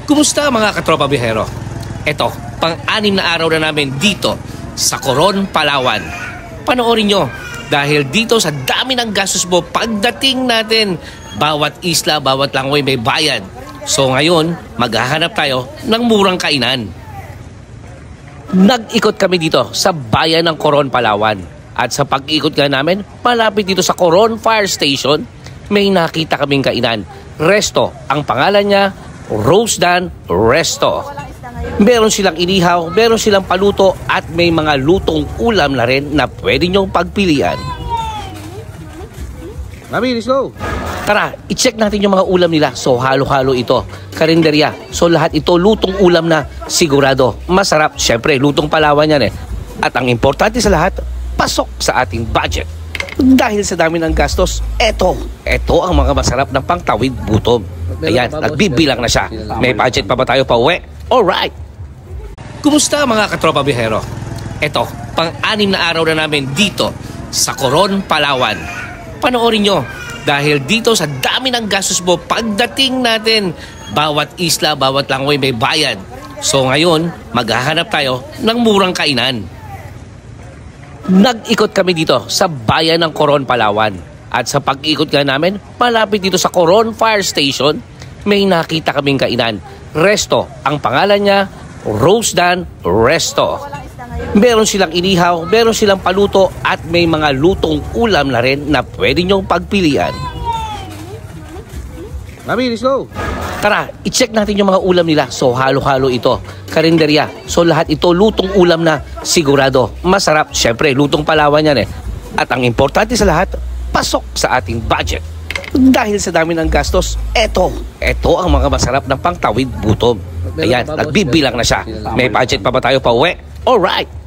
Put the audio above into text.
Kumusta mga katropa bihero? Ito, pang-anim na araw na namin dito sa Coron, Palawan. Panoorin nyo dahil dito sa dami ng gastos mo pagdating natin, bawat isla, bawat langoy may bayad. So ngayon, maghahanap tayo ng murang kainan. Nag-ikot kami dito sa bayan ng Coron, Palawan. At sa pag-ikot nga namin, malapit dito sa Coron Fire Station, may nakita kaming kainan. Resto, ang pangalan niya, Rose Dan Resto. Meron silang inihaw, meron silang paluto at may mga lutong ulam na rin na pwede nyong pagpilian. Mami, let's go! Tara, i-check natin yung mga ulam nila. So halo-halo ito, karinderya. So lahat ito lutong ulam na sigurado. Masarap, syempre lutong Palawan yan eh. At ang importante sa lahat, pasok sa ating budget. Dahil sa dami ng gastos, eto ang mga masarap ng pangtawid gutom. Ayan, nagbibilang na siya. May budget pa ba tayo pa uwi? Alright! Kumusta mga katropa bihero? Ito, pang-anim na araw na namin dito sa Coron, Palawan. Panoorin nyo dahil dito sa dami ng gastos mo pagdating natin, bawat isla, bawat langoy may bayad. So ngayon, maghahanap tayo ng murang kainan. Nag-ikot kami dito sa bayan ng Coron, Palawan. At sa pag-ikot nga namin, malapit dito sa Coron Fire Station, may nakita kaming kainan. Resto, ang pangalan niya, Rose Dan Resto. Meron silang inihaw, meron silang paluto at may mga lutong ulam na rin na pwede nyong pagpilian. Mami, let's go! Tara, i-check natin yung mga ulam nila. So halo-halo ito, karinderya. So lahat ito lutong ulam na sigurado. Masarap, syempre lutong Palawan yan eh. At ang importante sa lahat, pasok sa ating budget. Dahil sa dami ng gastos, eto ang mga masarap ng pangtawid gutom. Ayan, nagbibilang na siya. May budget pa ba tayo pa uwi? Alright!